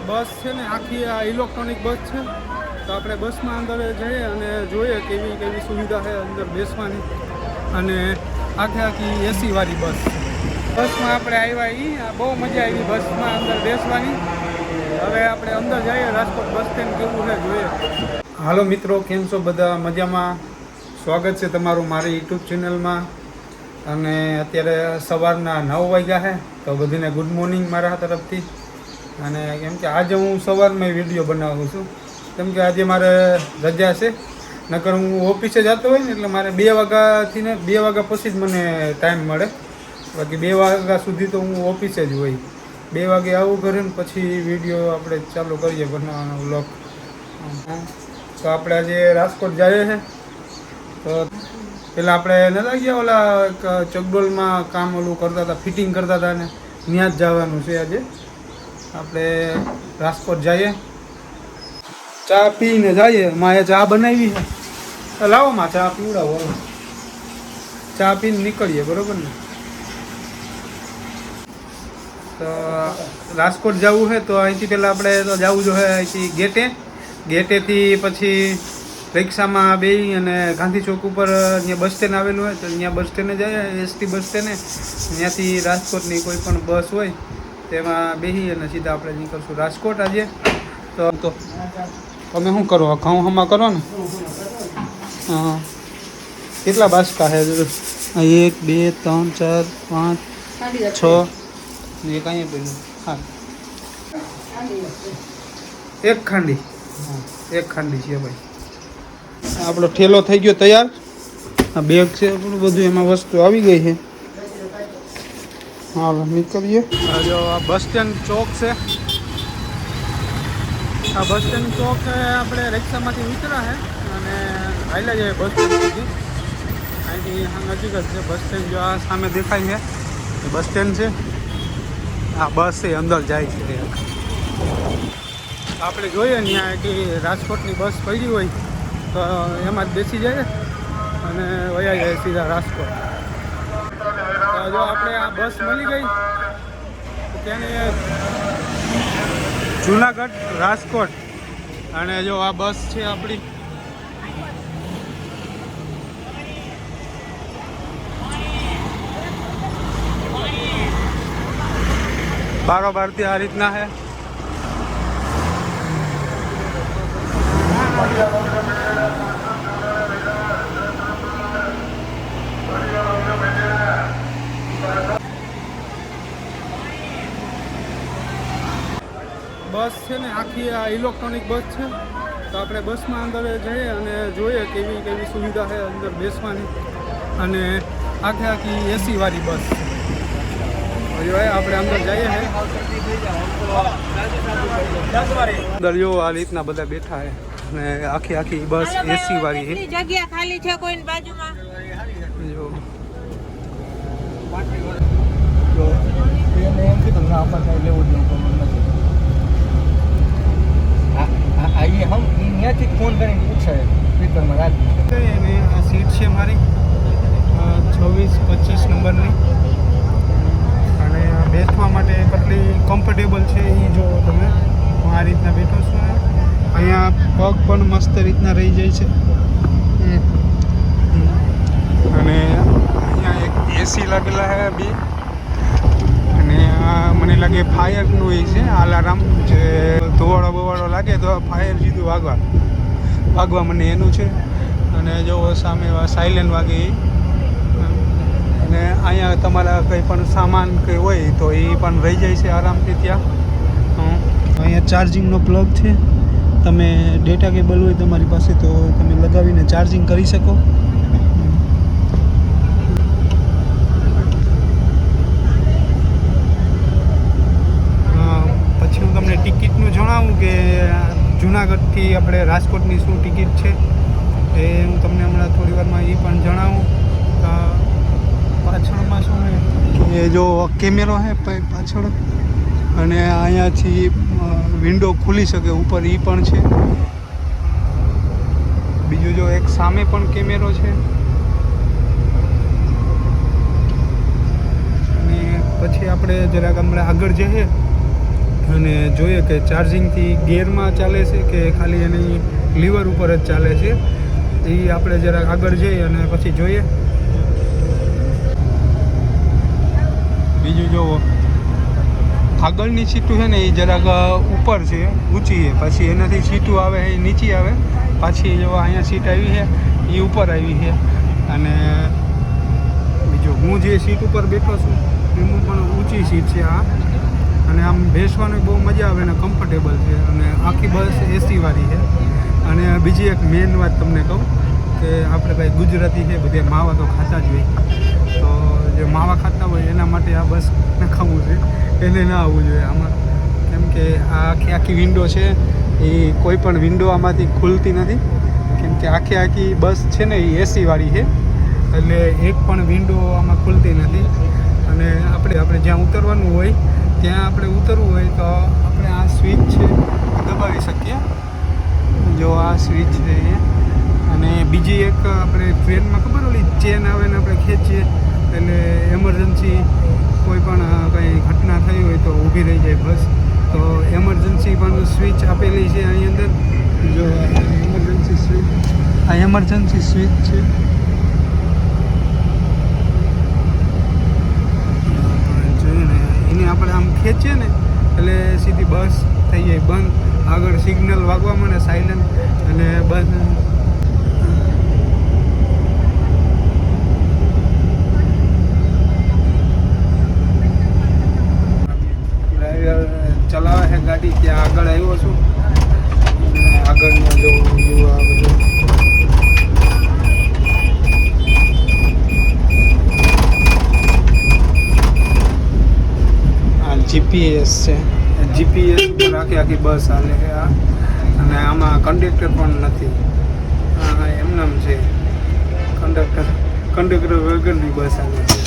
બસ છે ને આખી આ ઇલેક્ટ્રોનિક બસ છે. તો આપણે બસમાં અંદર જઈએ અને જોઈએ કેવી કેવી સુવિધા છે અંદર બેસવાની. અને આખી એસીવાળી બસ. બસમાં આપણે આવ્યા બહુ મજા આવી બસમાં અંદર બેસવાની. હવે આપણે અંદર જઈએ રાજકોટ બસ સ્ટેન્ડ કેવું છે જોઈએ. હાલો મિત્રો, કેમ છો બધા? મજામાં? સ્વાગત છે તમારું મારી યુટ્યુબ ચેનલમાં. અને અત્યારે સવારના 9 વાગ્યા છે. તો બધાને ગુડ મોર્નિંગ મારા તરફથી. અને કેમ કે આજે હું સવારમાં વિડીયો બનાવું છું, કેમ કે આજે મારે રજા છે. નકર હું ઓફિસે જતો હોય ને એટલે મારે 2 વાગ્યાથી ને 2 વાગ્યા પછી જ મને ટાઈમ મળે. બાકી 2 વાગ્યા સુધી તો હું ઓફિસે જ હોય. 2 વાગે આવું ઘરે ને પછી વિડીયો આપણે ચાલુ કરીએ બનાવવાનો વ્લોગ. તો આપણે આજે રાજકોટ જઈએ છે. તો પેલા આપણે નતા ગયા ઓલા ચકડોલમાં કામ ઓલું કરતા હતા, ફિટિંગ કરતા હતા ને ત્યાં જ જવાનું છે આજે. આપણે રાજકોટ જઈએ, ચા પીને જઈએ. માએ ચા બનાવી છે, લાવો માં ચા પીવડાવો. ચા પીને નીકળીએ, બરોબર ને? તો રાજકોટ જવું છે તો અહીંથી પહેલાં આપણે તો જવું જોઈએ અહીંથી ગેટેથી પછી રિક્ષામાં બેસી અને ગાંધી ચોક ઉપર ત્યાં બસ સ્ટેન્ડ આવેલું હોય તો ત્યાં બસ સ્ટેન્ડે જાય, એસટી બસ સ્ટેન્ડે. ત્યાંથી રાજકોટની કોઈ પણ બસ હોય તેમાં બેસી અને સીધા આપણે નીકળશું રાજકોટ આજે. તો તમે શું કરો? ઘઉં હમા કરો ને? હા. કેટલા બાસકા છે? 1 2 3 4 5 6 એક અહીંયા પેલું. હા, એક ખાંડી. હા, એક ખાંડી છે ભાઈ. આપણો ઠેલો થઈ ગયો તૈયાર. આ બેગ છે આપણું બધું, એમાં વસ્તુ આવી ગઈ છે. હાલો નીકળીએ. જો આ બસ સ્ટેન્ડ ચોક છે. આ બસ સ્ટેન્ડ ચોક આપણે રિક્ષામાંથી ઉતર્યા છે અને હાલ્યા જઈએ બસ સ્ટેન્ડ સુધી. અહીંથી નજીક જ છે બસ સ્ટેન્ડ. જો આ સામે દેખાય છે બસ સ્ટેન્ડ છે. આ બસ છે અંદર જાય છે. આપણે જોઈએ ને ત્યાં કે રાજકોટની બસ પડી હોય તો એમાં જ બેસી જાય અને વયા જાય સીધા રાજકોટ. જો આપણે આ બસ મળી ગઈ તેને જુનાગઢ રાજકોટ. અને જો આ બસ છે આપણી. બારોબારથી આ રીતના છે. બસ છે ને આખી આ ઇલેક્ટ્રોનિક બસ છે. તો આપણે બસમાં અંદર જઈએ અને જોઈએ કેવી કેવી સુવિધા છે અંદર બેસવાની. અને આખી એસીવાળી બસ. આપણે અંદર જઈએ છે. અંદર જો આ રીતના બધા બેઠા છે અને આખી બસ એસીવાળી છે. જગ્યા ખાલી છે કોઈની બાજુમાં? જો ફોન કરીને પૂછે સ્પીકરમાં રાખી. અને આ સીટ છે મારી 26-25 નંબરની. અને બેસવા માટે કેટલી કમ્ફર્ટેબલ છે એ જો તમે. હું આ રીતના બેઠો છું. અહીંયા પગ પણ મસ્ત રીતના રહી જાય છે. અને અહીંયા એક એસી લાગેલા છે 2. અને આ મને લાગે ફાયરનું એ છે અલાર્મ. જે ધોવાળો લાગે તો ફાયર સીધું વાગવા મને એનું છે. અને જો સામે સાયલેન્ટ વાગે એ. અને અહીંયા તમારા કંઈ પણ સામાન કંઈ હોય તો એ પણ રહી જાય છે આરામથી ત્યાં. અહીંયા ચાર્જિંગનો પ્લગ છે. તમે ડેટા કેબલ હોય તમારી પાસે તો તમે લગાવીને ચાર્જિંગ કરી શકો. પછી હું તમને ટિકિટનું જણાવું કે જુનાગઢથી આપણે રાજકોટની શું ટિકિટ છે એ હું તમને હમણાં થોડી વારમાં એ પણ જણાવું. પાછળમાં શું એ જો કેમેરો છે પાછળ. અને અહીંયાથી વિન્ડો ખુલી શકે ઉપર એ પણ છે. બીજું જો એક સામે પણ કેમેરો છે. અને પછી આપણે જરાક હમણાં આગળ જઈએ અને જોઈએ કે ચાર્જિંગથી ગિયરમાં ચાલે છે કે ખાલી એની લીવર ઉપર જ ચાલે છે. એ આપણે જરાક આગળ જઈએ અને પછી જોઈએ. બીજું જુઓ, આગળની સીટું છે ને એ જરાક ઉપર છે, ઊંચી છે. પછી એનાથી સીટું આવે એ નીચી આવે. પાછી જો અહીંયા સીટ આવી છે એ ઉપર આવી છે. અને બીજું હું જે સીટ ઉપર બેઠો છું એમાં પણ ઊંચી સીટ છે આ. અને આમ બેસવાની બહુ મજા આવે ને કમ્ફર્ટેબલ છે. અને આખી બસ એસીવાળી છે. અને બીજી એક મેઇન વાત તમને કહું કે આપણે ભાઈ ગુજરાતી છે, બધે માવા તો ખાતા જ હોય. તો જે માવા ખાતા હોય એના માટે આ બસ નખાવું છે, એને ના આવવું જોઈએ આમાં. કેમ કે આ આખી વિન્ડો છે એ કોઈ પણ વિન્ડો આમાંથી ખુલતી નથી. કેમ કે આખી બસ છે ને એ એસીવાળી છે, એટલે એક પણ વિન્ડો આમાં ખુલતી નથી. અને આપણે જ્યાં ઉતરવાનું હોય ત્યાં આપણે ઉતરવું હોય તો આપણે આ સ્વિચ છે દબાવી શકીએ. જો આ સ્વિચ છે એ. અને બીજી એક આપણે ટ્રેનમાં ખબર ઓલી ચેન આવે ને આપણે ખેંચીએ એટલે એમરજન્સી કોઈ પણ કંઈ ઘટના થઈ હોય તો ઊભી રહી જાય બસ. તો એમરજન્સી પણ સ્વિચ આપેલી છે અહીં અંદર. જો એમરજન્સી સ્વિચ, આ એમરજન્સી સ્વિચ છે. જોઈએ ને એને આપણે આમ ખેંચીએ ને એટલે સીધી બસ થઈ જાય બંધ. આગળ સિગ્નલ વાગવા માંડે સાયલન્ટ અને બસ. ડ્રાઈવર ચલાવે છે ગાડી, ત્યાં આગળ આવ્યો છું. આગળનો જો વ્યૂ આ બધું. આ જીપીએસ છે. જીપીએસ ઉપર આખી બસ હાલે છે આ. અને આમાં કંડક્ટર પણ નથી, એમનામ છે. કંડક્ટર વગરની બસ હાલે છે.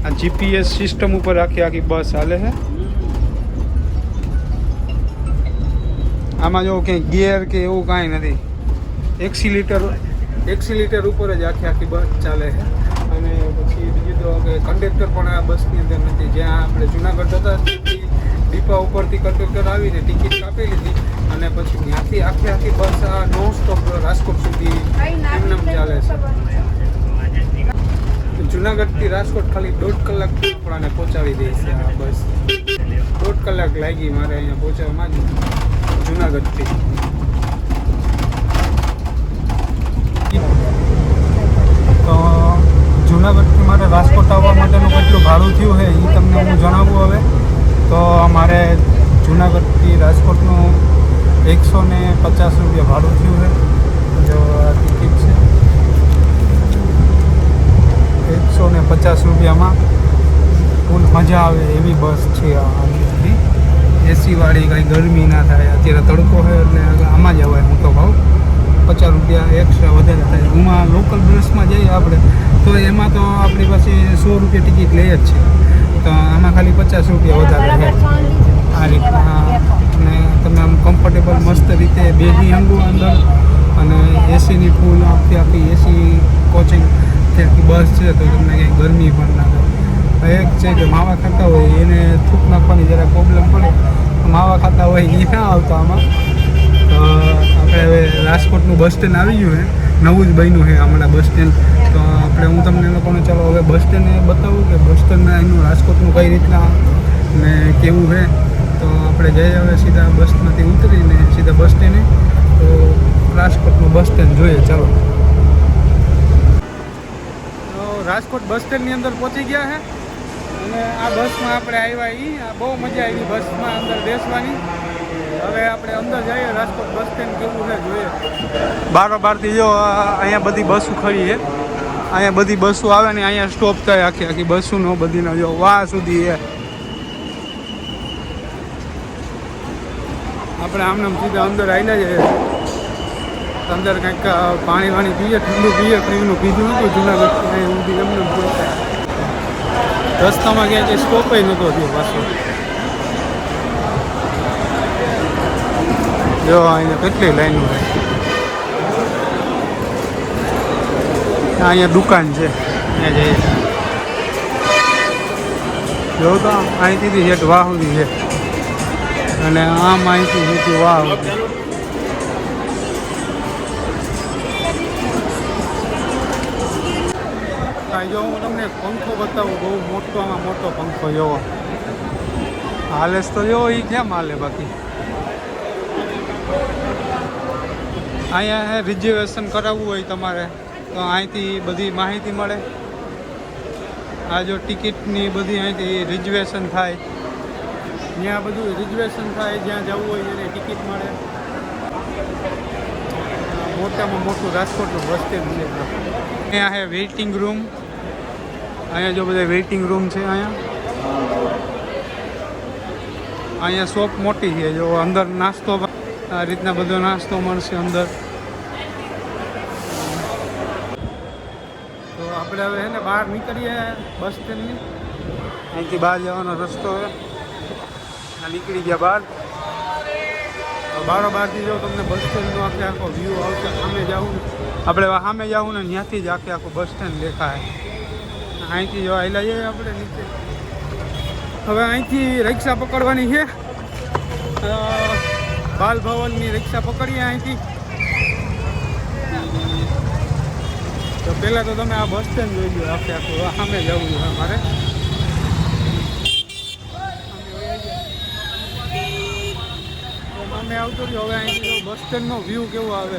આ જીપીએસ સિસ્ટમ ઉપર આખી બસ હાલે છે. આમાં જો કંઈ ગિયર કે એવું કાંઈ નથી. એક્સિલેટર ઉપર જ આખી બસ ચાલે છે. અને પછી બીજું તો કે કંડક્ટર પણ આ બસની અંદર નથી. જ્યાં આપણે જુનાગઢ હતા ડીપા ઉપરથી કંડક્ટર આવીને ટિકિટ કાપી લીધી અને પછી ત્યાંથી આખી બસ આ નોન સ્ટોપ રાજકોટ સુધી એમને ચાલે છે. જુનાગઢથી રાજકોટ ખાલી 1.5 કલાક આપણાને પહોંચાડી દે છે આ બસ. 1.5 કલાક લાગી મારે અહીંયા પહોંચવામાં જ જુનાગઢથી. તો જુનાગઢથી મારે રાજકોટ આવવા માટેનું કેટલું ભાડું થયું છે એ તમને હું જણાવું હવે. તો મારે જુનાગઢથી રાજકોટનું 150 રૂપિયા ભાડું થયું છે. જો આ ટિકિટ છે 150 રૂપિયામાં ફૂલ મજા આવે એવી બસ છે આ. એસીવાળી કાંઈ ગરમી ના થાય. અત્યારે તડકો હોય એટલે આમાં જ અવાય. હું તો ભાવ 50 રૂપિયા એક્સ્ટ્રા વધારે થાય. એમાં લોકલ બસમાં જઈએ આપણે તો એમાં તો આપણી પાસે 100 રૂપિયા ટિકિટ લે જ છે. તો આમાં ખાલી 50 રૂપિયા વધારે છે આ રીતના. અને તમે આમ કમ્ફર્ટેબલ મસ્ત રીતે બેસી હંગો અંદર. અને એસીની ફૂલ આખી એસી કોચિંગ બસ છે તો તમને કંઈ ગરમી પણ ના થાય. એક છે કે માવા ખાતા હોય એને થૂક નાખવાની જરા પ્રોબ્લેમ પડે. માવા ખાતા હોય એ ના આવતા આમાં. તો આપણે હવે રાજકોટનું બસ સ્ટેન્ડ આવી ગયું છે, નવું જ બન્યું છે હમણાં બસ સ્ટેન્ડ. તો હું તમને લોકોને ચાલો હવે બસ સ્ટેન્ડ બતાવું કે બસ સ્ટેન્ડના એનું રાજકોટનું કઈ રીતના ને કેવું છે. તો આપણે જઈએ હવે સીધા બસમાંથી ઉતરીને સીધા બસ સ્ટેન્ડે. તો રાજકોટનું બસ સ્ટેન્ડ જોઈએ ચાલો. રાજકોટ બસ સ્ટેન્ડની અંદર પહોંચી ગયા છે. અને આ બસમાં આપણે આવ્યા બહુ મજા આવી બસમાં અંદર બેસવાની. હવે આપણે અંદર જઈએ રાજકોટ બસ સ્ટેન્ડ કેવું છે જોઈએ. બારોબારથી જો અહીંયા બધી બસો ખડી છે. અહીંયા બધી બસો આવે ને અહીંયા સ્ટોપ થાય આખી બસોનો બધીનો જો વાહ સુધી છે. આપણે આમને સીધા અંદર આવીને જઈએ. અંદર કંઈક પાણી પીએ, ઠંડુ પીએ. પીવાનું પીધું નહોતું જુનાગઢ ઊંધી એમને રસ્તામાં ક્યાં જે સ્ટોપ નહોતો થયો પાછો. જો અહીંયા કેટલી લાઈનો છે. અહીંયા દુકાન છે ત્યાં જઈએ. જો તો અહીંથી હેઠ વાહ સુધી છે અને આમ અહીંથી સીધી વાહ સુધી. જો હું તમને પંખો બતાવું, બહુ મોટોમાં મોટો પંખો જોવો હાલેસ તો જો એ કેમ હાલે. બાકી અહીંયા રિઝર્વેશન કરાવવું હોય તમારે તો અહીંથી બધી માહિતી મળે. આ જો ટિકિટની બધી અહીંથી રિઝર્વેશન થાય, જ્યાં બધું રિઝર્વેશન થાય જ્યાં જવું હોય એને ટિકિટ મળે. મોટામાં મોટું રાજકોટનું બસ સ્ટેન્ડ છે. અહીંયા છે વેઇટિંગ રૂમ. અહીંયા જો બધા વેઇટિંગ રૂમ છે. અહીંયા શોપ મોટી છે. જો અંદર નાસ્તો આ રીતના બધો નાસ્તો મળશે અંદર. તો આપણે હવે ને બહાર નીકળીએ બસ સ્ટેન્ડની. અહીંથી બહાર જવાનો રસ્તો છે. આ નીકળી ગયા બહાર. બારોબારથી જો તમને બસ સ્ટેન્ડનો આખો વ્યૂ આવશે. સામે જવું આપણે સામે જવું ને ત્યાંથી જ આખું બસ સ્ટેન્ડ દેખાય. અહીંથી જો આવેલા જઈએ આપણે નીચે. હવે અહીંથી રિક્ષા પકડવાની છે. બાલ ભવનની રિક્ષા પકડીએ અહીંથી. તો પહેલાં તો તમે આ બસ સ્ટેન્ડ જોઈ લો આખું. સામે જવું છે અમારે. સામે આવતો રહ્યો. હવે અહીંથી બસ સ્ટેન્ડનો વ્યૂ કેવો આવે.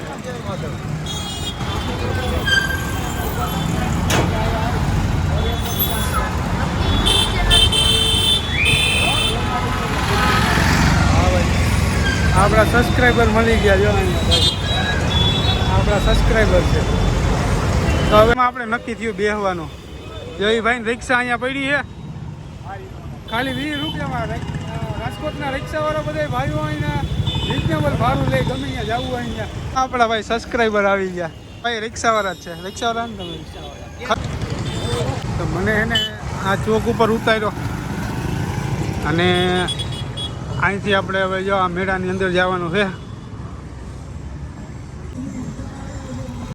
આપણા સબસ્ક્રાઈબર મળી ગયા. જો આપણા સબસ્ક્રાઈબર છે. તો હવે આપણે નક્કી થયું બેસવાનું. જો એ ભાઈ રિક્ષા અહીંયા પડી છે ખાલી 20 રૂપિયામાં. રાજકોટના રિક્ષાવાળા બધા ભાઈઓ અહીંયા રિઝનેબલ ભાડું લે. ગમે અહીંયા જવું અહીંયા. આપણા ભાઈ સબસ્ક્રાઈબર આવી ગયા. ભાઈ રિક્ષાવાળા જ છે. રિક્ષાવાળા ને તમે રિક્ષાવાળા. તો મને એને આ ચોક ઉપર ઉતાર્યો અને અહીંથી આપણે હવે જો આ મેળાની અંદર જવાનું છે.